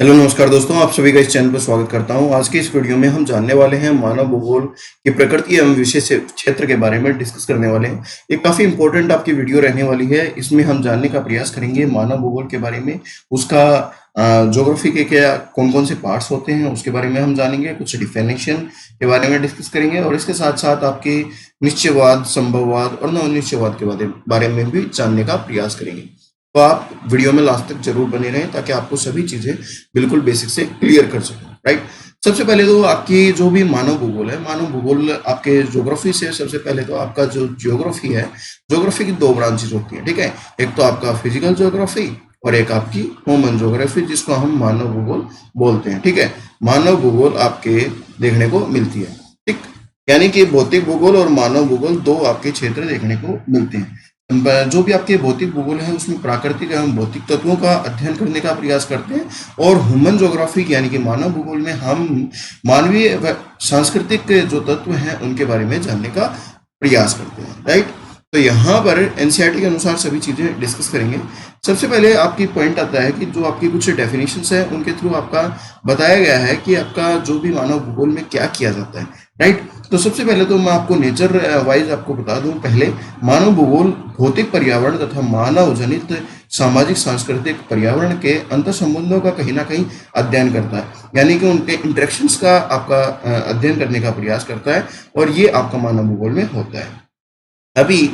Hello नमस्कार दोस्तों, आप सभी का इस चैनल पर स्वागत करता हूं। आज की इस वीडियो में हम जानने वाले हैं मानव भूगोल की प्रकृति एवं विशेष क्षेत्र के बारे में डिस्कस करने वाले हैं। ये काफी इंपॉर्टेंट आपकी वीडियो रहने वाली है। इसमें हम जानने का प्रयास करेंगे मानव भूगोल के बारे में, उसका ज्योग्राफी के क्या कौन कौन से पार्ट्स होते हैं उसके बारे में हम जानेंगे, कुछ डिफिनेशन के बारे में डिस्कस करेंगे और इसके साथ साथ आपके निश्चयवाद, संभववाद और नवनिश्चयवाद के बारे में भी जानने का प्रयास करेंगे। तो आप वीडियो में लास्ट तक जरूर बने रहें ताकि आपको सभी चीजें बिल्कुल बेसिक से क्लियर कर सकें। राइट, सबसे पहले तो आपकी जो भी मानव भूगोल है, मानव भूगोल आपके ज्योग्राफी से सबसे पहले तो आपका जो ज्योग्राफी है, ज्योग्राफी की दो ब्रांचेज होती है। ठीक है, एक तो आपका फिजिकल ज्योग्राफी और एक आपकी ह्यूमन ज्योग्राफी, जिसको हम मानव भूगोल बोलते हैं। ठीक है, मानव भूगोल आपके देखने को मिलती है। ठीक, यानी कि भौतिक भूगोल और मानव भूगोल दो आपके क्षेत्र देखने को मिलते हैं। जो भी आपके भौतिक भूगोल है उसमें प्राकृतिक एवं भौतिक तत्वों का अध्ययन करने का प्रयास करते हैं, और ह्यूमन ज्योग्राफी यानी कि मानव भूगोल में हम मानवीय व सांस्कृतिक जो तत्व हैं उनके बारे में जानने का प्रयास करते हैं। राइट, तो यहाँ पर एनसीईआरटी के अनुसार सभी चीजें डिस्कस करेंगे। सबसे पहले आपकी पॉइंट आता है कि जो आपकी कुछ डेफिनेशंस है उनके थ्रू आपका बताया गया है कि आपका जो भी मानव भूगोल में क्या किया जाता है। राइट, तो सबसे पहले तो मैं आपको नेचर वाइज आपको बता दूं। पहले मानव भूगोल भौतिक पर्यावरण तथा मानव जनित सामाजिक सांस्कृतिक पर्यावरण के अंतर संबंधों का कहीं ना कहीं अध्ययन करता है, यानी कि उनके इंटरेक्शंस का आपका अध्ययन करने का प्रयास करता है, और ये आपका मानव भूगोल में होता है। अभी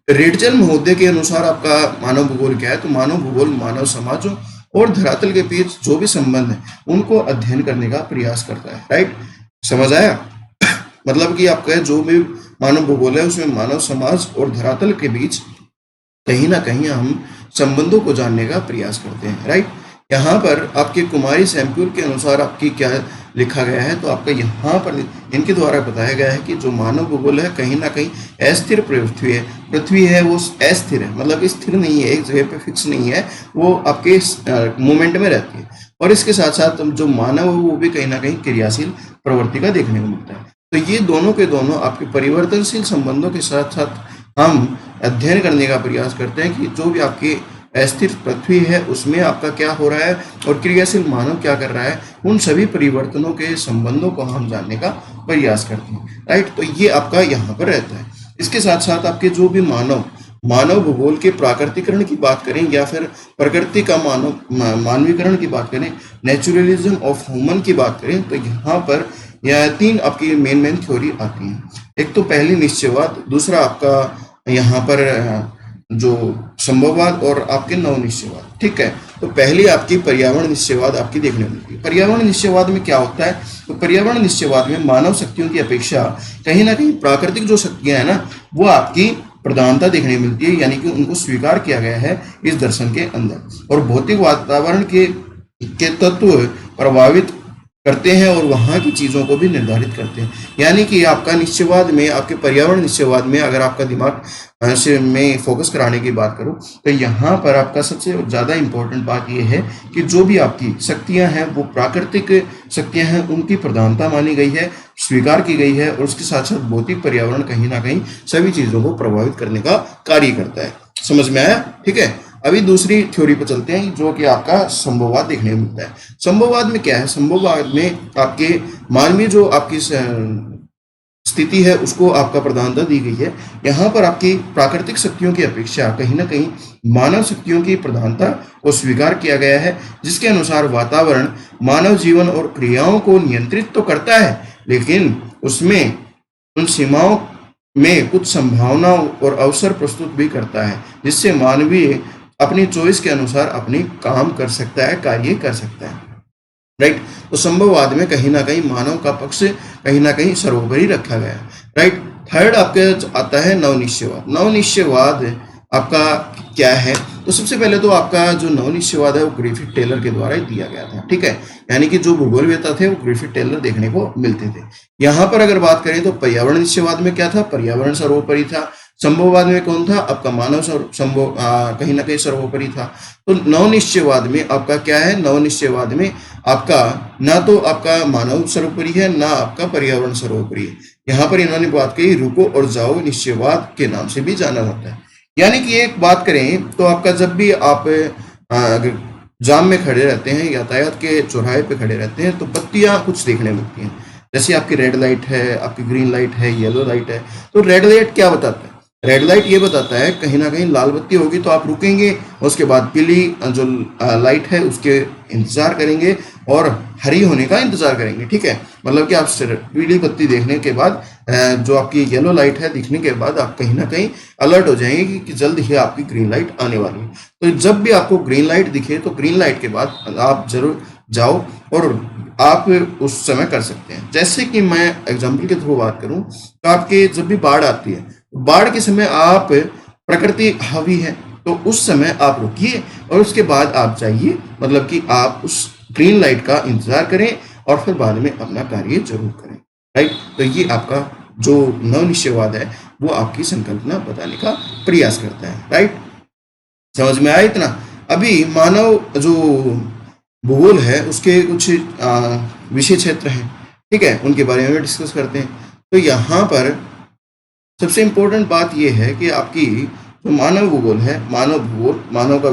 रेडजल महोदय के अनुसार आपका मानव भूगोल क्या है, तो मानव भूगोल मानव समाजों और धरातल के बीच जो भी संबंध है उनको अध्ययन करने का प्रयास करता है। राइट, समझ आया? मतलब कि आपका जो भी मानव भूगोल है उसमें मानव समाज और धरातल के बीच कहीं ना कहीं हम संबंधों को जानने का प्रयास करते हैं। राइट, यहाँ पर आपके कुमारी सैम्प्यूल के अनुसार आपकी क्या लिखा गया है, तो आपका यहाँ पर इनके द्वारा बताया गया है कि जो मानव भूगोल है कहीं ना कहीं अस्थिर पृथ्वी है वो अस्थिर है, मतलब स्थिर नहीं है, एक जगह पे फिक्स नहीं है, वो आपके मूवमेंट में रहती है। और इसके साथ साथ जो मानव है वो भी कहीं ना कहीं क्रियाशील प्रवृत्ति का देखने को मिलता है। तो ये दोनों के दोनों आपके परिवर्तनशील संबंधों के साथ साथ हम अध्ययन करने का प्रयास करते हैं कि जो भी आपकी अस्थिर पृथ्वी है उसमें आपका क्या हो रहा है और क्रियाशील मानव क्या कर रहा है, उन सभी परिवर्तनों के संबंधों को हम जानने का प्रयास करते हैं। राइट, तो ये आपका यहाँ पर रहता है। इसके साथ साथ आपके जो भी मानव भूगोल के प्राकृतिकरण की बात करें या फिर प्रकृति का मानवीकरण की बात करें, नेचुरलिज्म ऑफ ह्यूमन की बात करें, तो यहाँ पर यह तीन आपकी मेन थ्योरी आती हैं। एक तो पहली निश्चयवाद, दूसरा आपका यहाँ पर जो संभववाद, और आपके नवनिश्चयवाद। ठीक है, तो पहली आपकी पर्यावरण निश्चयवाद आपकी देखने को मिलती है। पर्यावरण निश्चयवाद में क्या होता है, तो पर्यावरण निश्चयवाद में मानव शक्तियों की अपेक्षा कहीं ना कहीं प्राकृतिक जो शक्तियां हैं ना वो आपकी प्रधानता देखने मिलती है, यानी कि उनको स्वीकार किया गया है इस दर्शन के अंदर, और भौतिक वातावरण के तत्व प्रभावित करते हैं और वहाँ की चीज़ों को भी निर्धारित करते हैं। यानी कि आपका निश्चयवाद में, आपके पर्यावरण निश्चयवाद में अगर आपका दिमाग से में फोकस कराने की बात करूं तो यहाँ पर आपका सबसे ज़्यादा इम्पोर्टेंट बात यह है कि जो भी आपकी शक्तियाँ हैं वो प्राकृतिक शक्तियाँ हैं, उनकी प्रधानता मानी गई है, स्वीकार की गई है, और उसके साथ साथ भौतिक पर्यावरण कहीं ना कहीं सभी चीज़ों को प्रभावित करने का कार्य करता है। समझ में आया? ठीक है, अभी दूसरी थ्योरी पर चलते हैं जो कि आपका संभववाद देखने को मिलता है। संभववाद में क्या है, संभववाद में आपके मानवीय जो आपकी स्थिति है उसको आपका प्रधानता दी गई है। यहाँ पर आपकी प्राकृतिक शक्तियों की अपेक्षा कहीं ना कहीं मानव शक्तियों की प्रधानता को स्वीकार किया गया है, जिसके अनुसार वातावरण मानव जीवन और क्रियाओं को नियंत्रित तो करता है, लेकिन उसमें उन सीमाओं में कुछ संभावनाओं और अवसर प्रस्तुत भी करता है, जिससे मानवीय अपनी चॉइस के अनुसार अपनी काम कर सकता है, कार्य कर सकता है। राइट, तो संभववाद में कहीं ना कहीं मानव का पक्ष कहीं ना कहीं सर्वोपरि रखा गया है। राइट, थर्ड आपके आता है नवनिश्चयवाद। नवनिश्चयवाद आपका क्या है, तो सबसे पहले तो आपका जो नवनिश्चयवाद है वो ग्रिफिथ टेलर के द्वारा ही दिया गया था। ठीक है, यानी कि जो भूगोलवेत्ता थे वो ग्रिफिथ टेलर देखने को मिलते थे। यहाँ पर अगर बात करें तो पर्यावरण निश्चयवाद में क्या था, पर्यावरण सर्वोपरि था। संभववाद में कौन था, आपका मानव संभव कहीं ना कहीं सर्वोपरि था। तो नवनिश्चयवाद में आपका क्या है, नवनिश्चयवाद में आपका ना तो आपका मानव सर्वोपरि है ना आपका पर्यावरण सर्वोपरि है। यहाँ पर इन्होंने बात कही रुको और जाओ निश्चयवाद के नाम से भी जाना जाता है। यानी कि एक बात करें तो आपका जब भी आप जाम में खड़े रहते हैं, यातायात के चौराहे पे खड़े रहते हैं, तो बत्तियां कुछ देखने मिलती हैं। जैसे आपकी रेड लाइट है, आपकी ग्रीन लाइट है, येलो लाइट है। तो रेड लाइट क्या बताता है? रेड लाइट ये बताता है कहीं ना कहीं लाल बत्ती होगी तो आप रुकेंगे, उसके बाद पीली जो लाइट है उसके इंतजार करेंगे और हरी होने का इंतजार करेंगे। ठीक है, मतलब कि आप पीली बत्ती देखने के बाद जो आपकी येलो लाइट है दिखने के बाद आप कहीं ना कहीं अलर्ट हो जाएंगे कि जल्द ही आपकी ग्रीन लाइट आने वाली है। तो जब भी आपको ग्रीन लाइट दिखे तो ग्रीन लाइट के बाद आप जरूर जाओ और आप उस समय कर सकते हैं। जैसे कि मैं एग्जाम्पल के थ्रू बात करूं तो आपके जब भी बाढ़ आती है, बाढ़ के समय आप प्रकृति हावी है तो उस समय आप रुकिए और उसके बाद आप जाइए, मतलब कि आप उस ग्रीन लाइट का इंतजार करें और फिर बाद में अपना कार्य जरूर करें। राइट, तो ये आपका जो नवनिश्चयवाद है वो आपकी संकल्पना बताने का प्रयास करता है। राइट, समझ में आया इतना? अभी मानव जो भूगोल है उसके कुछ विषय क्षेत्र हैं, ठीक है, उनके बारे में डिस्कस करते हैं। तो यहाँ पर सबसे इम्पोर्टेंट बात यह है कि आपकी जो मानव भूगोल है, मानव भूगोल, मानव का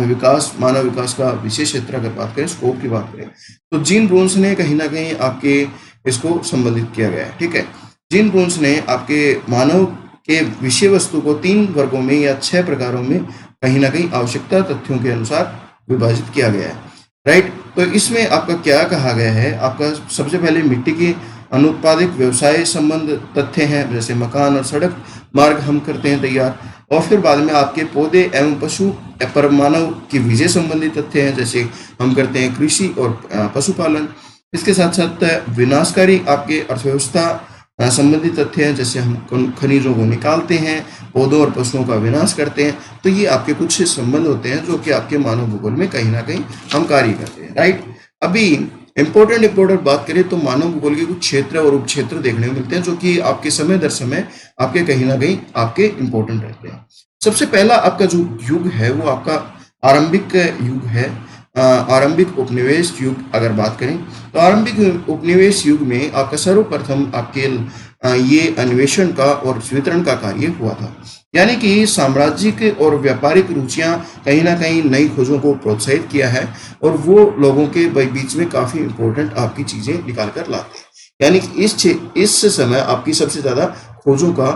विकास, मानव विकास का विशेष क्षेत्र अगर बात करें, स्कोप की बात करें, तो जीन ब्रोन्स ने कहीं ना कहीं आपके इसको संबंधित किया गया है। ठीक है, जीन ब्रोन्स ने आपके मानव के विषय वस्तु को 3 वर्गों में या 6 प्रकारों में कहीं ना कहीं आवश्यकता तथ्यों के अनुसार विभाजित किया गया है। राइट, तो इसमें आपका क्या कहा गया है? आपका सबसे पहले मिट्टी की अनुत्पादिक व्यवसाय संबंध तथ्य हैं, जैसे मकान और सड़क मार्ग हम करते हैं तैयार, और फिर बाद में आपके पौधे एवं पशु पर मानव की विजय संबंधी तथ्य हैं, जैसे हम करते हैं कृषि और पशुपालन। इसके साथ साथ विनाशकारी आपके अर्थव्यवस्था संबंधित तथ्य हैं, जैसे हम खनिजों को निकालते हैं, पौधों और पशुओं का विनाश करते हैं। तो ये आपके कुछ संबंध होते हैं जो कि आपके मानव भूगोल में कहीं ना कहीं हम कार्य करते हैं। राइट, अभी इम्पोर्टेंट बात करें तो मानव भूगोल के कुछ क्षेत्र और उपक्षेत्र देखने को मिलते हैं जो कि आपके समय दर समय आपके कहीं ना कहीं आपके इम्पोर्टेंट रहते हैं। सबसे पहला आपका जो युग है वो आपका आरंभिक युग है। आरंभिक उपनिवेश युग अगर बात करें तो आरंभिक उपनिवेश युग में आपका सर्वप्रथम आपके ये अन्वेषण का और वितरण का कार्य हुआ था, यानी कि साम्राज्यिक और व्यापारिक रुचियां कहीं ना कहीं नई खोजों को प्रोत्साहित किया है और वो लोगों के बीच में काफी इंपॉर्टेंट आपकी चीजें निकाल कर लाते हैं। यानी कि इस समय आपकी सबसे ज्यादा खोजों का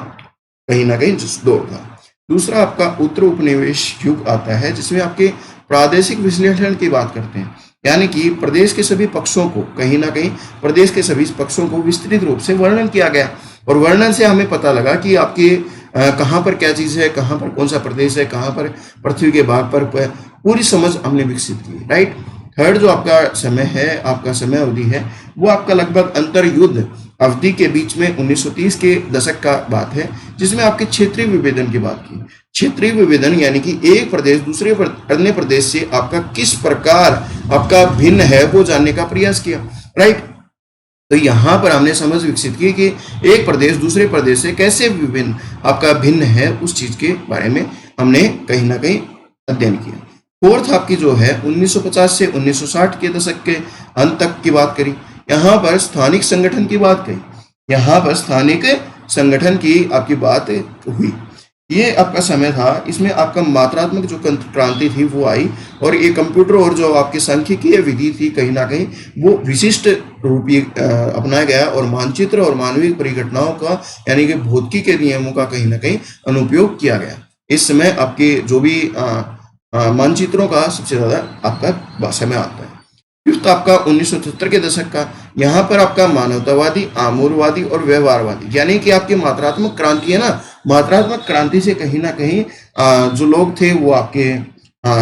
कहीं ना कहीं दौर था। दूसरा आपका उत्तर उपनिवेश युग आता है जिसमें आपके प्रादेशिक विश्लेषण की बात करते हैं, यानी कि प्रदेश के सभी पक्षों को कहीं ना कहीं प्रदेश के सभी पक्षों को विस्तृत रूप से वर्णन किया गया और वर्णन से हमें पता लगा कि आपके कहाँ पर क्या चीज़ है, कहाँ पर कौन सा प्रदेश है, कहाँ पर पृथ्वी के भाग पर पूरी समझ हमने विकसित की। राइट, थर्ड जो आपका समय है, आपका समय अवधि है, वो आपका लगभग अंतर युद्ध अवधि के बीच में 1930 के दशक का बात है, जिसमें आपके क्षेत्रीय विभेदन की बात की। क्षेत्रीय विभेदन यानी कि एक प्रदेश दूसरे अन्य प्रदेश से आपका किस प्रकार आपका भिन्न है वो जानने का प्रयास किया। राइट, तो यहाँ पर हमने समझ विकसित की कि एक प्रदेश दूसरे प्रदेश से कैसे विभिन्न आपका भिन्न है, उस चीज के बारे में हमने कहीं ना कहीं अध्ययन किया। फोर्थ आपकी जो है 1950 से 1960 के दशक के अंत तक की बात करी। यहाँ पर स्थानिक संगठन की बात कही, यहाँ पर स्थानिक संगठन की आपकी बात हुई। ये आपका समय था, इसमें आपका मात्रात्मक जो क्रांति थी वो आई और ये कंप्यूटर और जो आपकी सांख्यिकीय विधि थी कहीं ना कहीं वो विशिष्ट रूप अपनाया गया और मानचित्र और मानवीय परिघटनाओं का यानी कि भौतिकी के नियमों का कहीं ना कहीं अनुपयोग किया गया। इस समय आपके जो भी मानचित्रों का सबसे ज्यादा आपका समय आता है। फिफ्थ आपका 1970 के दशक का, यहाँ पर आपका मानवतावादी, आमूलवादी और व्यवहारवादी, यानी कि आपकी मात्रात्मक क्रांति है ना, मात्रात्मक क्रांति से कहीं ना कहीं जो लोग थे वो आपके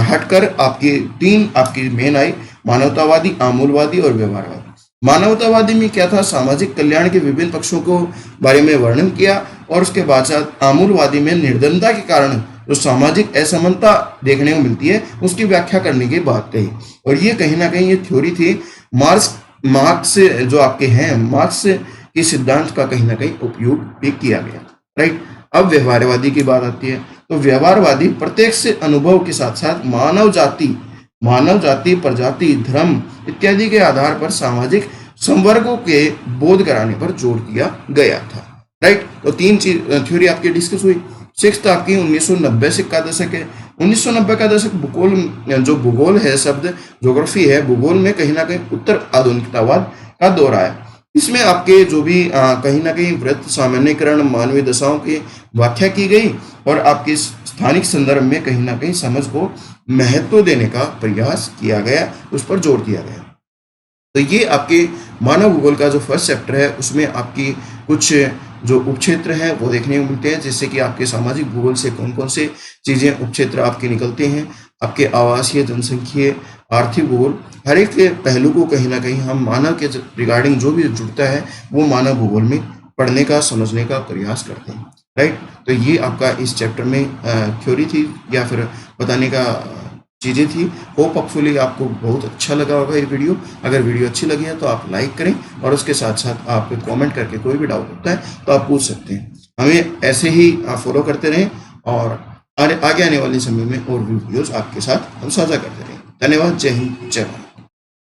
हटकर आपकी 3 आपकी मेन आई, मानवतावादी, आमूलवादी और व्यवहारवादी। मानवतावादी में क्या था? सामाजिक कल्याण के विभिन्न पक्षों को बारे में वर्णन किया और उसके बाद साथ आमूलवादी में निर्धनता के कारण जो सामाजिक असमानता देखने को मिलती है उसकी व्याख्या करने की बात कही। और ये कहीं ना कहीं ये थ्योरी थी मार्क्स जो आपके हैं, मार्क्स के सिद्धांत का कहीं ना कहीं उपयोग भी किया गया। राइट, अब व्यवहारवादी की बात आती है तो व्यवहारवादी प्रत्यक्ष अनुभव के साथ साथ मानव जाति, प्रजाति, धर्म इत्यादि के आधार पर सामाजिक संवर्गों के बोध कराने पर जोर दिया गया था। राइट, तो 3 थ्योरी आपकी डिस्कस हुई। सिक्स्थ आपकी 1990 से का दशक है, 1990 का दशक भूगोल है शब्द ज्योग्राफी है, भूगोल में कहीं ना कहीं उत्तर आधुनिकतावाद का दौर आया। इसमें आपके जो भी कहीं ना कहीं वृत्त सामान्यकरण, मानवीय दशाओं की व्याख्या की गई और आपके स्थानिक संदर्भ में कहीं ना कहीं समझ को महत्व देने का प्रयास किया गया, उस पर जोर दिया गया। तो ये आपके मानव भूगोल का जो फर्स्ट चैप्टर है उसमें आपकी कुछ जो उपक्षेत्र हैं वो देखने को मिलते हैं, जैसे कि आपके सामाजिक भूगोल से कौन कौन से चीज़ें उपक्षेत्र आपके निकलते हैं, आपके आवासीय, जनसंख्यीय, आर्थिक भूगोल, हर एक पहलू को कहीं ना कहीं हम मानव के रिगार्डिंग जो भी जुड़ता है वो मानव भूगोल में पढ़ने का, समझने का प्रयास करते हैं। राइट, तो ये आपका इस चैप्टर में थ्योरी थी या फिर बताने का चीज़ें थी। होपफुली आपको बहुत अच्छा लगा होगा ये वीडियो। अगर वीडियो अच्छी लगी है तो आप लाइक करें और उसके साथ साथ आप कमेंट करके कोई भी डाउट होता है तो आप पूछ सकते हैं। हमें ऐसे ही फॉलो करते रहें और आगे आने वाले समय में और वीडियोज़ आपके साथ हम साझा करते रहें। धन्यवाद। जय हिंद, जय भारत।